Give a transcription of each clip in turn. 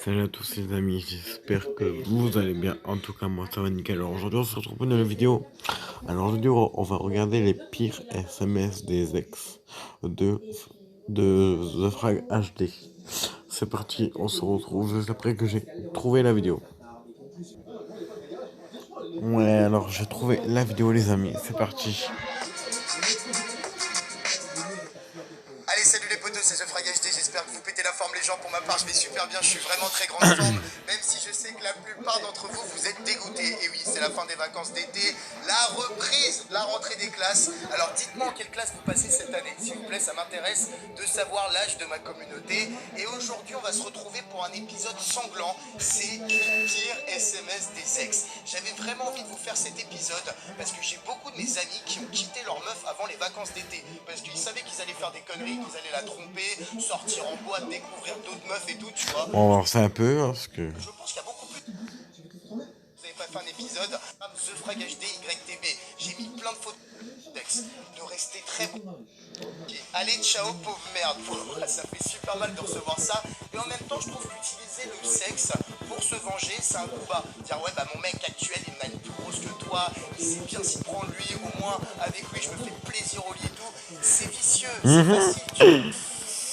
Salut à tous les amis, j'espère que vous allez bien. En tout cas, moi ça va nickel. Alors aujourd'hui, on se retrouve pour une nouvelle vidéo. Alors aujourd'hui, on va regarder les pires SMS des ex de, de The Frag HD. C'est parti, on se retrouve juste après que j'ai trouvé la vidéo. Ouais, alors j'ai trouvé la vidéo, les amis. C'est parti. Allez, salut les potos, c'est The Frag HD, j'espère que vous pétez la forme les gens. Pour ma part, je vais super bien, je suis vraiment très grande forme, même si je sais que la plupart d'entre vous, vous êtes dégoûtés. Et oui, c'est la fin des vacances d'été, la reprise, la rentrée des classes. Alors dites-moi en quelle classe vous passez cette année, s'il vous plaît, ça m'intéresse de savoir l'âge de ma communauté. Et aujourd'hui, on va se retrouver pour un épisode sanglant, c'est les pires SMS des ex. J'avais vraiment envie de vous faire cet épisode parce que j'ai beaucoup de mes amis qui ont quitté leur meuf avant les vacances d'été, parce qu'ils savaient qu'ils allaient faire des conneries, qu'ils allaient la tromper, sortir en boîte, découvrir d'autres meufs et tout, tu vois. On va voir ça un peu, hein, parce que... Je pense qu'il y a beaucoup plus. Vous n'avez pas fait un épisode, The Frag HD YTB. J'ai mis plein de photos de rester très bon. Okay. Allez, ciao, pauvre merde. Ça fait super mal de recevoir ça. Et en même temps, je trouve qu'utiliser le sexe pour se venger, c'est un coup bas. Dire, ouais, bah mon mec actuel, il m'a une plus grosse que toi, il sait bien s'y prendre lui, au moins avec lui, je me fais plaisir au lit et tout. C'est vicieux, c'est facile.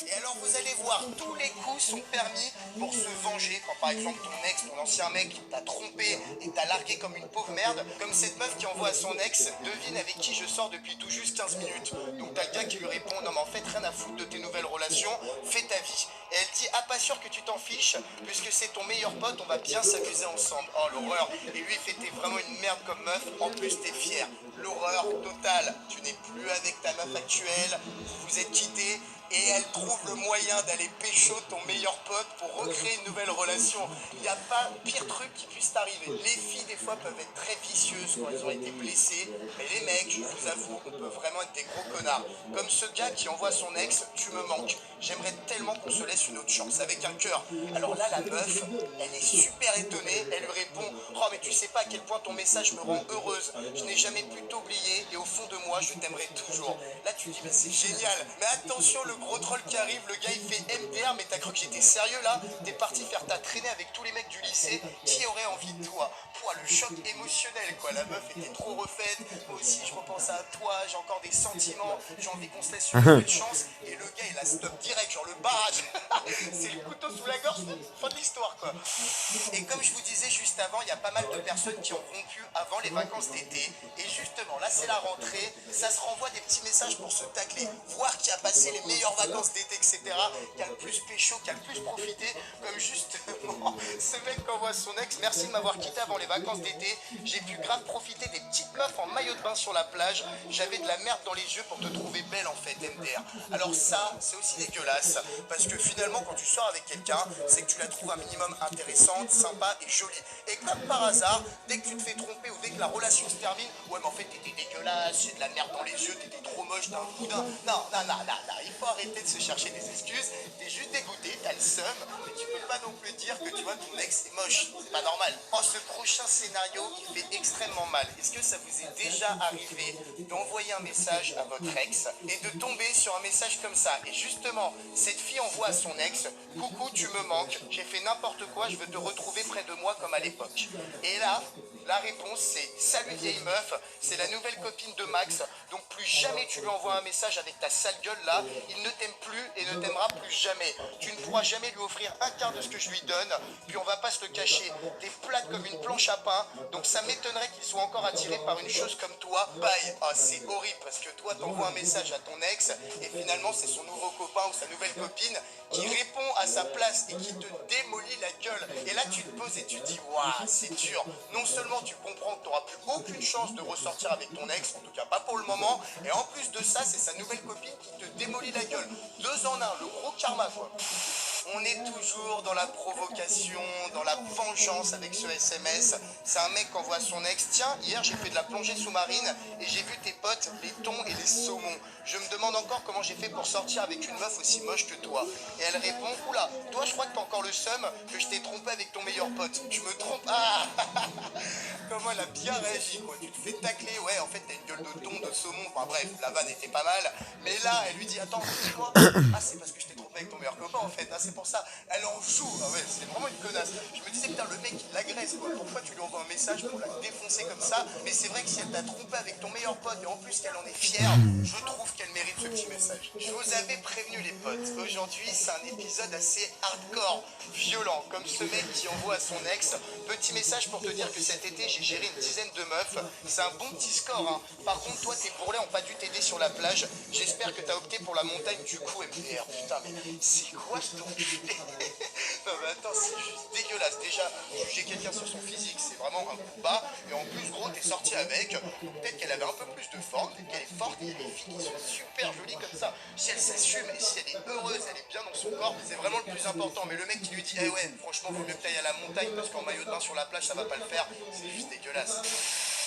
Et alors vous allez voir, tous les coups sont permis pour se venger. Quand par exemple ton ex, ton ancien mec t'a trompé et t'a largué comme une pauvre merde, comme cette meuf qui envoie à son ex, devine avec qui je sors depuis tout juste 15 minutes. Donc t'as le gars qui lui répond, non mais en fait rien à foutre de tes nouvelles relations, fais ta vie. Et elle dit, ah pas sûr que tu t'en fiches, puisque c'est ton meilleur pote, on va bien s'amuser ensemble. Oh l'horreur. Et lui il fait t'es vraiment une merde comme meuf, en plus t'es fier. L'horreur totale. Tu n'es plus avec ta meuf actuelle, vous vous êtes quittés, et elle trouve le moyen d'aller pécho ton meilleur pote pour recréer une nouvelle relation. Il n'y a pas pire truc qui puisse t'arriver. Les filles, des fois, peuvent être très vicieuses quand elles ont été blessées, mais les mecs, je vous avoue, on peut vraiment être des gros connards. Comme ce gars qui envoie son ex, tu me manques. J'aimerais tellement qu'on se laisse une autre chance, avec un cœur. Alors là, la meuf, elle est super étonnée, elle lui répond, oh mais tu sais pas à quel point ton message me rend heureuse. Je n'ai jamais pu t'oublier et au fond de moi, je t'aimerai toujours. Là, tu dis, bah c'est génial, mais attention, le gros troll qui arrive, le gars il fait MDR, mais t'as cru que j'étais sérieux là? T'es parti faire ta traînée avec tous les mecs du lycée, qui aurait envie de toi? Pouah, le choc émotionnel quoi, la meuf était trop refaite, moi aussi je repense à toi, j'ai encore des sentiments, j'ai envie qu'on se laisse une nouvelle chance, et le gars il a stop direct, genre le barrage, c'est le couteau sous la gorge, fin de l'histoire quoi. Et comme je vous disais juste avant, il y a pas mal de personnes qui ont rompu avant les vacances d'été, et justement là c'est la rentrée, ça se renvoie des petits messages pour se tacler, voir qui a passé les meilleures vacances d'été, etc., qui a le plus pécho, qui a le plus profité, comme justement ce mec qui envoie son ex, merci de m'avoir quitté avant les vacances d'été, j'ai pu grave profiter des petites meufs en maillot de bain sur la plage, j'avais de la merde dans les yeux pour te trouver belle en fait, MDR. Alors ça, c'est aussi dégueulasse, parce que finalement quand tu sors avec quelqu'un, c'est que tu la trouves un minimum intéressante, sympa et jolie. Et comme par hasard, dès que tu te fais tromper ou dès que la relation se termine, ouais mais en fait t'étais dégueulasse, j'ai de la merde dans les yeux, t'étais trop moche, t'as un boudin. Non, il faut arrêter de se chercher des excuses, t'es juste dégoûté, t'as le seum, mais tu peux pas non plus dire que tu vois ton ex est moche, c'est pas normal. Oh, ce prochain scénario, il fait extrêmement mal. Est-ce que ça vous est déjà arrivé d'envoyer un message à votre ex et de tomber sur un message comme ça? Et justement, cette fille envoie à son ex, coucou, tu me manques, j'ai fait n'importe quoi, je veux te retrouver près de moi comme à l'époque. Et là, la réponse c'est salut vieille meuf, c'est la nouvelle copine de Max, donc plus jamais tu lui envoies un message avec ta sale gueule là, il ne t'aime plus et ne t'aimera plus jamais. Tu ne pourras jamais lui offrir un quart de ce que je lui donne, puis on va pas se le cacher, t'es plate comme une planche à pain, donc ça m'étonnerait qu'il soit encore attiré par une chose comme toi. Bye. Ah, c'est horrible parce que toi t'envoies un message à ton ex et finalement c'est son nouveau copain ou sa nouvelle copine qui répond à sa place et qui te démolit la gueule. Et là tu te poses et tu te dis waouh, c'est dur. Non seulement tu comprends que tu n'auras plus aucune chance de ressortir avec ton ex, en tout cas pas pour le moment, et en plus de ça, c'est sa nouvelle copine qui te démolit la gueule. Deux en un, le gros karma quoi. On est toujours dans la provocation, dans la vengeance avec ce SMS. C'est un mec qui envoie à son ex, tiens, hier j'ai fait de la plongée sous-marine et j'ai vu tes potes, les thons et les saumons. Je me demande encore comment j'ai fait pour sortir avec une meuf aussi moche que toi. Et elle répond, oula, toi je crois que t'as encore le seum que je t'ai trompé avec ton meilleur pote. Tu me trompes? Ah. Comment elle a bien réagi quoi. Tu te fais tacler, ouais en fait t'as une gueule de thon, de saumon, enfin bref, la vanne était pas mal. Mais là elle lui dit, attends, dis-moi, ah c'est parce que je t'ai trompé avec ton meilleur copain en fait, hein, c'est pour ça. Elle en joue, ah ouais, c'est vraiment une connasse. Je me disais, putain, le mec il l'agresse quoi. Pourquoi tu lui envoies un message pour la défoncer comme ça? Mais c'est vrai que si elle t'a trompé avec ton meilleur pote et en plus qu'elle en est fière, je trouve qu'elle mérite ce petit message. Je vous avais prévenu les potes, aujourd'hui c'est un épisode assez hardcore, violent, comme ce mec qui envoie à son ex. Petit message pour te dire que cet été j'ai géré une dizaine de meufs, c'est un bon petit score hein. Par contre toi tes bourrelets ont pas dû t'aider sur la plage, j'espère que t'as opté pour la montagne du coup MDR. Putain mais c'est quoi ce enculé? Non mais attends, c'est juste dégueulasse. Déjà, juger quelqu'un sur son physique, c'est vraiment un coup bas. Et en plus, gros, t'es sorti avec. Peut-être qu'elle avait un peu plus de forme, peut-être qu'elle est forte. Il y a des filles qui sont super jolies comme ça. Si elle s'assume et si elle est heureuse, elle est bien dans son corps, c'est vraiment le plus important. Mais le mec qui lui dit, eh ouais, franchement, vaut mieux que t'ailles à la montagne parce qu'en maillot de bain sur la plage, ça va pas le faire, c'est juste dégueulasse.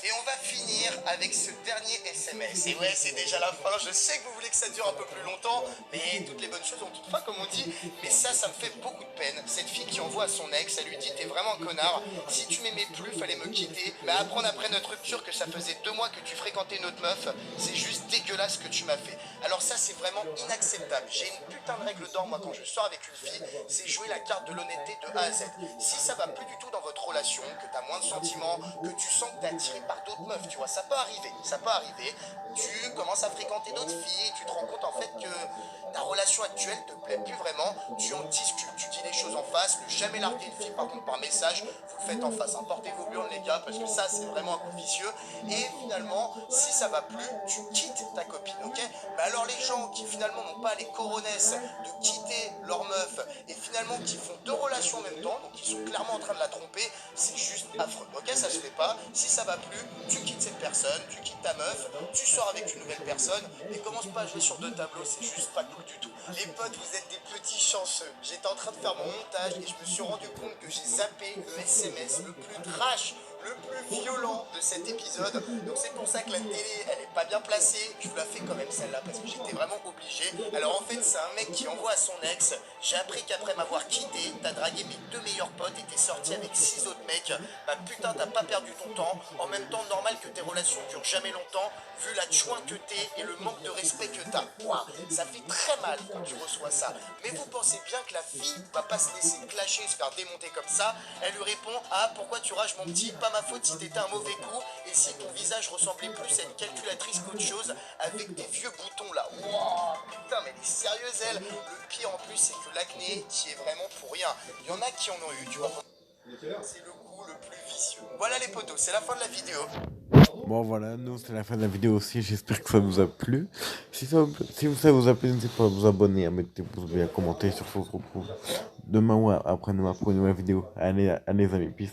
Et on va finir avec ce dernier SMS. Et ouais, c'est déjà la fin. Je sais que vous voulez que ça dure un peu plus longtemps, mais toutes les bonnes choses ont toute fin, comme on dit. Mais ça me fait beaucoup de peine. Cette fille qui envoie à son ex, elle lui dit, t'es vraiment un connard. Si tu m'aimais plus, fallait me quitter. Mais apprendre après notre rupture que ça faisait 2 mois que tu fréquentais notre meuf, c'est juste dégueulasse ce que tu m'as fait. Alors ça, c'est vraiment inacceptable. J'ai une putain de règle d'or, moi, quand je sors avec une fille, c'est jouer la carte de l'honnêteté de A à Z. Si ça va plus du tout dans votre relation, que t'as moins de sentiments, que tu sens que t'es attiré par d'autres meufs, tu vois, ça peut arriver, ça peut arriver. Tu commences à fréquenter d'autres filles, tu te rends compte en fait que ta relation actuelle te plaît plus vraiment, tu en discutes, tu dis les choses en face, ne jamais larguer une fille par contre par message, vous le faites en face, hein. Portez vos burnes les gars, parce que ça c'est vraiment un coup vicieux. Et finalement, si ça va plus, tu quittes ta copine, ok? Mais alors les gens qui finalement n'ont pas les coronesses de quitter leur meuf et finalement qui font 2 relations en même temps, donc qui sont clairement en train de la tromper, c'est juste affreux, ok? Ça se fait pas. Si ça va plus, tu quittes cette personne, tu quittes ta meuf, tu sors avec une nouvelle personne et commence pas à jouer sur 2 tableaux, c'est juste pas cool du tout. Les potes, vous êtes des petits chanceux. J'étais en train de faire mon montage et je me suis rendu compte que j'ai zappé le SMS le plus trash, le plus violent de cet épisode. Donc c'est pour ça que la télé, elle est pas bien placée. Je vous la fais quand même celle-là parce que j'étais vraiment obligé. Alors en fait, c'est un mec qui envoie à son ex. J'ai appris qu'après m'avoir quitté, t'as dragué mes 2 meilleurs potes et t'es sorti avec 6 autres mecs. Bah putain, t'as pas perdu ton temps. En même temps, normal que tes relations durent jamais longtemps, vu la chouin que t'es et le manque de respect que t'as. Ouah, ça fait très mal quand tu reçois ça. Mais vous pensez bien que la fille va pas se laisser clasher et se faire démonter comme ça. Elle lui répond, ah pourquoi tu rages mon petit, pas ma faute si t'étais un mauvais coup et si ton visage ressemblait plus à une calculatrice qu'autre chose avec des vieux boutons là. Wouah, putain mais elle est sérieuse elle. Le pire en plus c'est que l'acné qui est vraiment pour rien. Il y en a qui en ont eu, tu vois. C'est le coup le plus vicieux. Voilà les potos, c'est la fin de la vidéo. Bon voilà, nous c'est la fin de la vidéo aussi, j'espère que ça vous a plu. Si ça vous a plu, n'hésitez pas à vous abonner, à mettre des pouces bleus, à commenter, sur ce qu'on se retrouve demain ou après-demain pour une nouvelle vidéo. Allez les amis, peace.